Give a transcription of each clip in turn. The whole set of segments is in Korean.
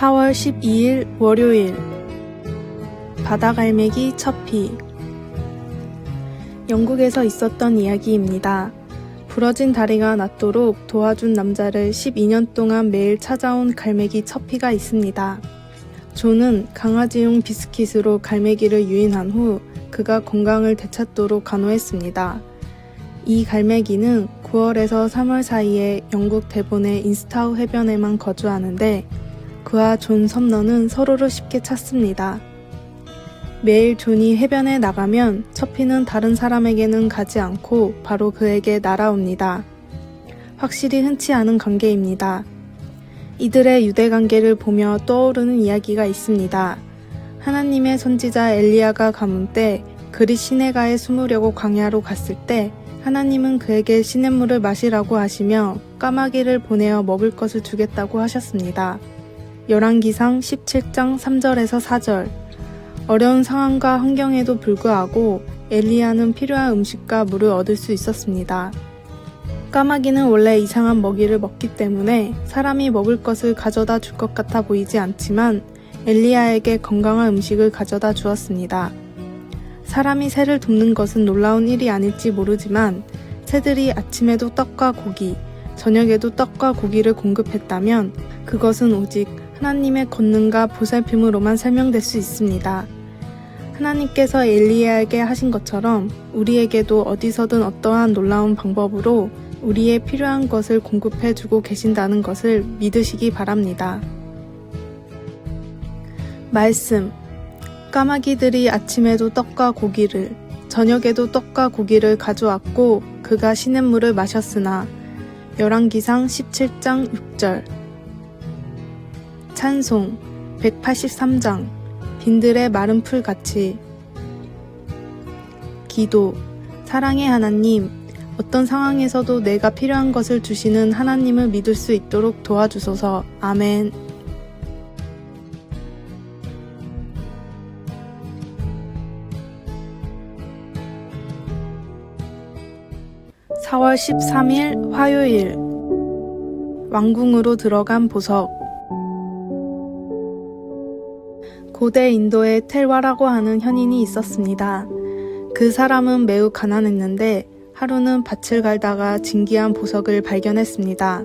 4월 12일 월요일 바다갈매기 첩희. 영국에서 있었던 이야기입니다. 부러진 다리가 낫도록 도와준 남자를 12년 동안 매일 찾아온 갈매기 첩희가 있습니다. 존은 강아지용 비스킷으로 갈매기를 유인한 후 그가 건강을 되찾도록 간호했습니다. 이 갈매기는 9월에서 3월 사이에 영국 대본의 인스타우 해변에만 거주하는데 그와 존 섬너는 서로를 쉽게 찾습니다. 매일 존이 해변에 나가면 첩희는 다른 사람에게는 가지 않고 바로 그에게 날아옵니다. 확실히 흔치 않은 관계입니다. 이들의 유대관계를 보며 떠오르는 이야기가 있습니다. 하나님의 선지자 엘리야가 가문 때 그리 시내가에 숨으려고 광야로 갔을 때 하나님은 그에게 시냇물을 마시라고 하시며 까마귀를 보내어 먹을 것을 주겠다고 하셨습니다. 열왕기상 17장 3절에서 4절. 어려운 상황과 환경에도 불구하고 엘리야는 필요한 음식과 물을 얻을 수 있었습니다. 까마귀는 원래 이상한 먹이를 먹기 때문에 사람이 먹을 것을 가져다 줄 것 같아 보이지 않지만 엘리야에게 건강한 음식을 가져다 주었습니다. 사람이 새를 돕는 것은 놀라운 일이 아닐지 모르지만 새들이 아침에도 떡과 고기, 저녁에도 떡과 고기를 공급했다면 그것은 오직 하나님의 권능과 보살핌으로만 설명될 수 있습니다. 하나님께서 엘리야에게 하신 것처럼 우리에게도 어디서든 어떠한 놀라운 방법으로 우리의 필요한 것을 공급해주고 계신다는 것을 믿으시기 바랍니다. 말씀. 까마귀들이 아침에도 떡과 고기를, 저녁에도 떡과 고기를 가져왔고 그가 시냇물을 마셨으나. 열왕기상 17장 6절. 찬송 183장. 빈들의 마른 풀같이. 기도. 사랑의 하나님, 어떤 상황에서도 내가 필요한 것을 주시는 하나님을 믿을 수 있도록 도와주소서. 아멘. (4월 13일) 화요일. 왕궁으로 들어간 보석. 고대 인도에 텔와라고 하는 현인이 있었습니다. 그 사람은 매우 가난했는데 하루는 밭을 갈다가 진귀한 보석을 발견했습니다.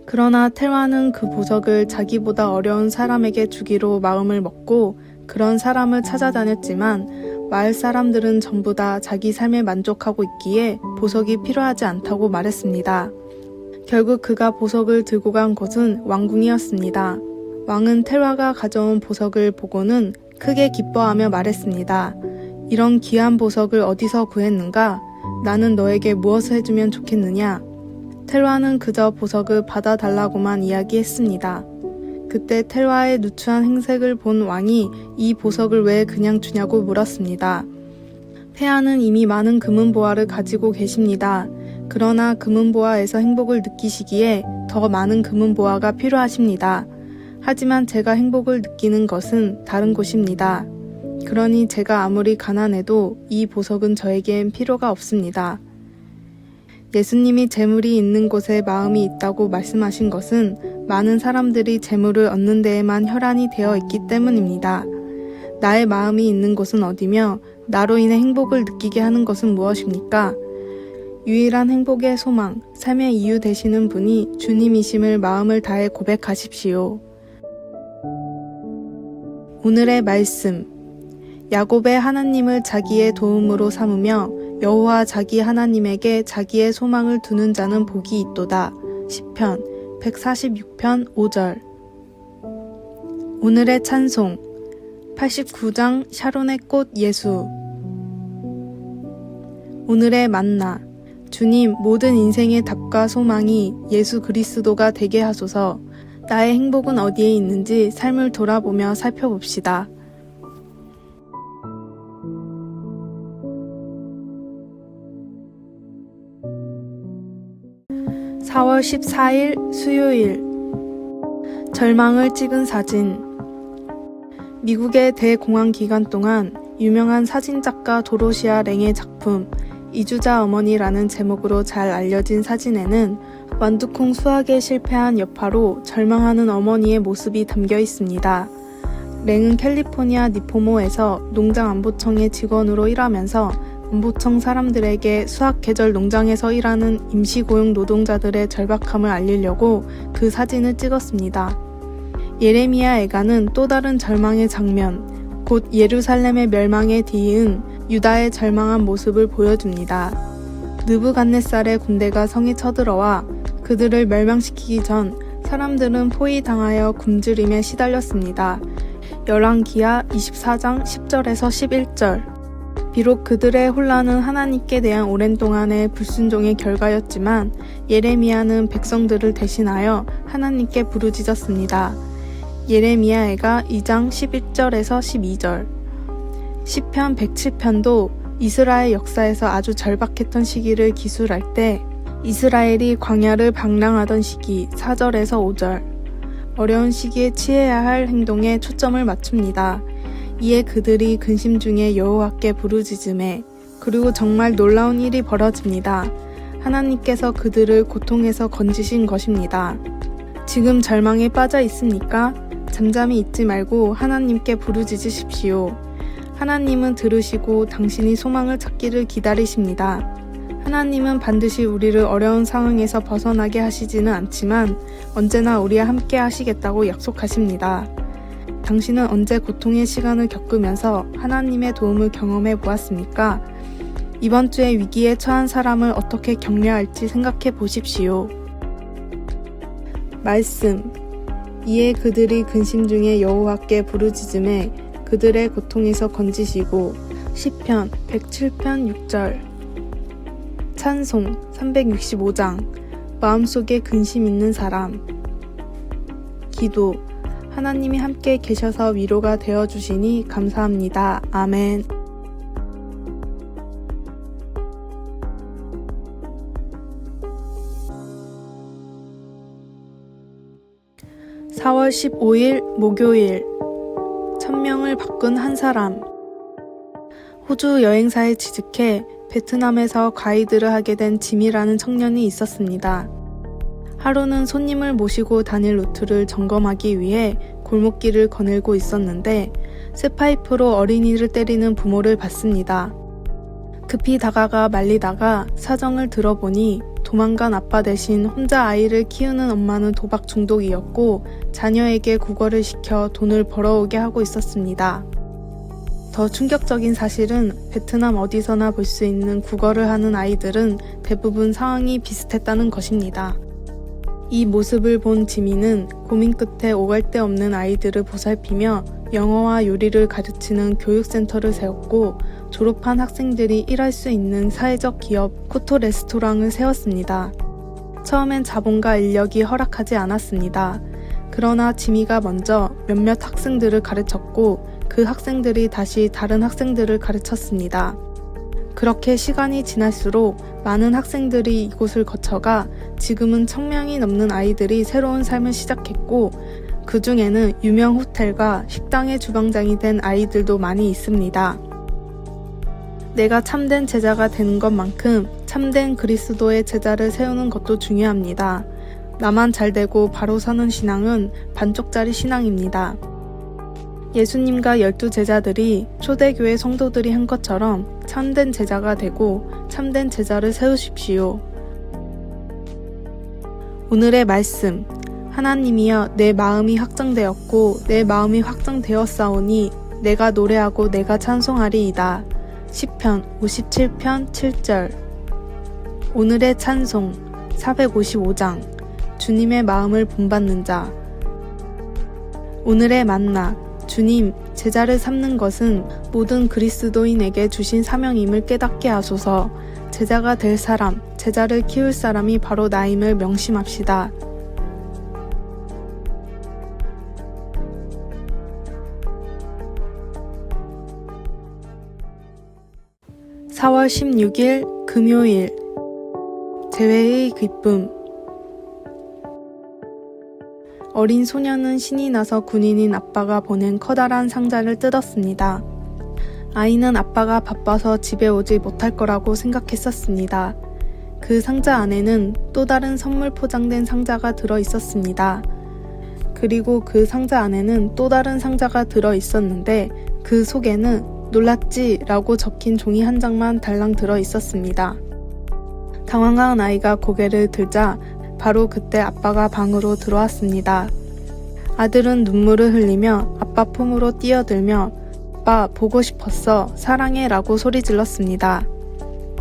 그러나 텔와는 그 보석을 자기보다 어려운 사람에게 주기로 마음을 먹고 그런 사람을 찾아다녔지만 마을 사람들은 전부 다 자기 삶에 만족하고 있기에 보석이 필요하지 않다고 말했습니다. 결국 그가 보석을 들고 간 곳은 왕궁이었습니다. 왕은 텔와가 가져온 보석을 보고는 크게 기뻐하며 말했습니다. 이런 귀한 보석을 어디서 구했는가? 나는 너에게 무엇을 해주면 좋겠느냐? 텔와는 그저 보석을 받아달라고만 이야기했습니다. 그때 텔와의 누추한 행색을 본 왕이 이 보석을 왜 그냥 주냐고 물었습니다. 폐하는 이미 많은 금은보화를 가지고 계십니다. 그러나 금은보화에서 행복을 느끼시기에 더 많은 금은보화가 필요하십니다. 하지만 제가 행복을 느끼는 것은 다른 곳입니다. 그러니 제가 아무리 가난해도 이 보석은 저에겐 필요가 없습니다. 예수님이 재물이 있는 곳에 마음이 있다고 말씀하신 것은 많은 사람들이 재물을 얻는 데에만 혈안이 되어 있기 때문입니다. 나의 마음이 있는 곳은 어디며 나로 인해 행복을 느끼게 하는 것은 무엇입니까? 유일한 행복의 소망, 삶의 이유 되시는 분이 주님이심을 마음을 다해 고백하십시오. 오늘의 말씀. 야곱의 하나님을 자기의 도움으로 삼으며 여호와 자기 하나님에게 자기의 소망을 두는 자는 복이 있도다. 시편 146편 5절. 오늘의 찬송. 89장 샤론의 꽃 예수. 오늘의 만나. 주님, 모든 인생의 답과 소망이 예수 그리스도가 되게 하소서. 나의 행복은 어디에 있는지 삶을 돌아보며 살펴봅시다. (4월 14일) 수요일. 절망을 찍은 사진. 미국의 대공황 기간 동안 유명한 사진작가 도로시아 랭의 작품 이주자 어머니라는 제목으로 잘 알려진 사진에는 완두콩 수확에 실패한 여파로 절망하는 어머니의 모습이 담겨 있습니다. 랭은 캘리포니아 니포모에서 농장 안보청의 직원으로 일하면서 안보청 사람들에게 수확 계절 농장에서 일하는 임시고용 노동자들의 절박함을 알리려고 그 사진을 찍었습니다. 예레미야 애가는 또 다른 절망의 장면, 곧 예루살렘의 멸망에 뒤이은 유다의 절망한 모습을 보여줍니다. 느부갓네살의 군대가 성에 쳐들어와 그들을 멸망시키기 전 사람들은 포위당하여 굶주림에 시달렸습니다. 열왕기하 24장 10절에서 11절. 비록 그들의 혼란은 하나님께 대한 오랜 동안의 불순종의 결과였지만 예레미야는 백성들을 대신하여 하나님께 부르짖었습니다. 예레미야애가 2장 11절에서 12절. 시편 107편도 이스라엘 역사에서 아주 절박했던 시기를 기술할 때 이스라엘이 광야를 방랑하던 시기 4절에서 5절. 어려운 시기에 취해야 할 행동에 초점을 맞춥니다. 이에 그들이 근심 중에 여호와께 부르짖음에 그리고 정말 놀라운 일이 벌어집니다. 하나님께서 그들을 고통에서 건지신 것입니다. 지금 절망에 빠져 있습니까? 잠잠히 있지 말고 하나님께 부르짖으십시오. 하나님은 들으시고 당신이 소망을 찾기를 기다리십니다. 하나님은 반드시 우리를 어려운 상황에서 벗어나게 하시지는 않지만 언제나 우리와 함께 하시겠다고 약속하십니다. 당신은 언제 고통의 시간을 겪으면서 하나님의 도움을 경험해 보았습니까? 이번 주에 위기에 처한 사람을 어떻게 격려할지 생각해 보십시오. 말씀. 이에 그들이 근심 중에 여호와께 부르짖음에 그들의 고통에서 건지시고. 시편 107편 6절. 찬송 365장. 마음속에 근심 있는 사람. 기도. 하나님이 함께 계셔서 위로가 되어주시니 감사합니다. 아멘. (4월 15일) 목요일. 천명을 바꾼 한 사람. 호주 여행사에 취직해 베트남에서 가이드를 하게 된 짐이라는 청년이 있었습니다. 하루는 손님을 모시고 다닐 루트를 점검하기 위해 골목길을 거닐고 있었는데 쇠파이프로 어린이를 때리는 부모를 봤습니다. 급히 다가가 말리다가 사정을 들어보니 도망간 아빠 대신 혼자 아이를 키우는 엄마는 도박 중독이었고 자녀에게 국어를 시켜 돈을 벌어오게 하고 있었습니다. 더 충격적인 사실은 베트남 어디서나 볼 수 있는 국어를 하는 아이들은 대부분 상황이 비슷했다는 것입니다. 이 모습을 본 지민은 고민 끝에 오갈 데 없는 아이들을 보살피며 영어와 요리를 가르치는 교육센터를 세웠고 졸업한 학생들이 일할 수 있는 사회적 기업 코토 레스토랑을 세웠습니다. 처음엔 자본과 인력이 허락하지 않았습니다. 그러나 지미가 먼저 몇몇 학생들을 가르쳤고 그 학생들이 다시 다른 학생들을 가르쳤습니다. 그렇게 시간이 지날수록 많은 학생들이 이곳을 거쳐가 지금은 1000명이 넘는 아이들이 새로운 삶을 시작했고 그 중에는 유명 호텔과 식당의 주방장이 된 아이들도 많이 있습니다. 내가 참된 제자가 되는 것만큼 참된 그리스도의 제자를 세우는 것도 중요합니다. 나만 잘되고 바로 사는 신앙은 반쪽짜리 신앙입니다. 예수님과 12제자들이 초대교회 성도들이 한 것처럼 참된 제자가 되고 참된 제자를 세우십시오. 오늘의 말씀. 하나님이여 내 마음이 확정되었고 내 마음이 확정되었사오니 내가 노래하고 내가 찬송하리이다. 시편 57편 7절. 오늘의 찬송 455장. 주님의 마음을 본받는 자. 오늘의 만나. 주님, 제자를 삼는 것은 모든 그리스도인에게 주신 사명임을 깨닫게 하소서. 제자가 될 사람, 제자를 키울 사람이 바로 나임을 명심합시다. (4월 16일) 금요일. 재회의 기쁨. 어린 소녀는 신이 나서 군인인 아빠가 보낸 커다란 상자를 뜯었습니다. 아이는 아빠가 바빠서 집에 오지 못할 거라고 생각했었습니다. 그 상자 안에는 또 다른 선물 포장된 상자가 들어 있었습니다. 그리고 그 상자 안에는 또 다른 상자가 들어 있었는데 그 속에는 놀랐지? 라고 적힌 종이 한 장만 달랑 들어 있었습니다. 당황한 아이가 고개를 들자 바로 그때 아빠가 방으로 들어왔습니다. 아들은 눈물을 흘리며 아빠 품으로 뛰어들며 아빠 보고 싶었어 사랑해 라고 소리 질렀습니다.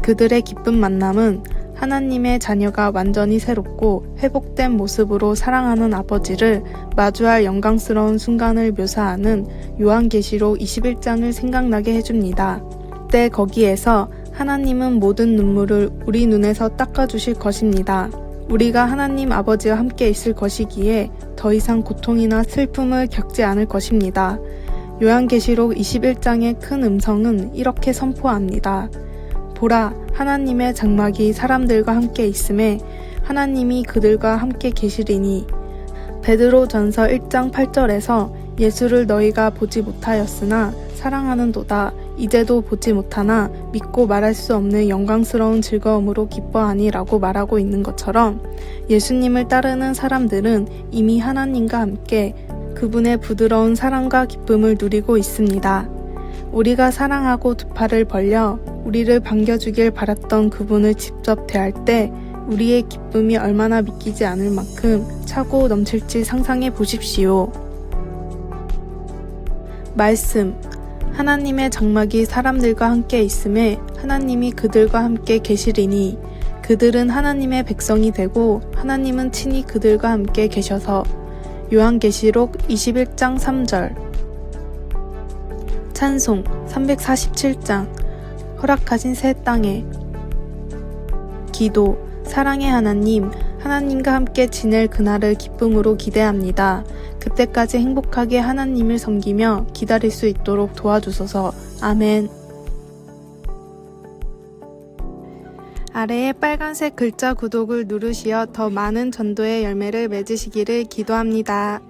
그들의 기쁜 만남은 하나님의 자녀가 완전히 새롭고 회복된 모습으로 사랑하는 아버지를 마주할 영광스러운 순간을 묘사하는 요한계시록 21장을 생각나게 해줍니다. 그때 거기에서 하나님은 모든 눈물을 우리 눈에서 닦아주실 것입니다. 우리가 하나님 아버지와 함께 있을 것이기에 더 이상 고통이나 슬픔을 겪지 않을 것입니다. 요한계시록 21장의 큰 음성은 이렇게 선포합니다. 보라, 하나님의 장막이 사람들과 함께 있음에 하나님이 그들과 함께 계시리니. 베드로전서 1장 8절에서 예수를 너희가 보지 못하였으나 사랑하는도다. 이제도 보지 못하나 믿고 말할 수 없는 영광스러운 즐거움으로 기뻐하니 라고 말하고 있는 것처럼 예수님을 따르는 사람들은 이미 하나님과 함께 그분의 부드러운 사랑과 기쁨을 누리고 있습니다. 우리가 사랑하고 두 팔을 벌려 우리를 반겨주길 바랐던 그분을 직접 대할 때 우리의 기쁨이 얼마나 믿기지 않을 만큼 차고 넘칠지 상상해 보십시오. 말씀. 하나님의 장막이 사람들과 함께 있음에 하나님이 그들과 함께 계시리니 그들은 하나님의 백성이 되고 하나님은 친히 그들과 함께 계셔서. 요한계시록 21장 3절. 찬송 347장. 허락하신 새 땅에. 기도. 사랑의 하나님, 하나님과 함께 지낼 그날을 기쁨으로 기대합니다. 그때까지 행복하게 하나님을 섬기며 기다릴 수 있도록 도와주소서. 아멘. 아래의 빨간색 글자 구독을 누르시어 더 많은 전도의 열매를 맺으시기를 기도합니다.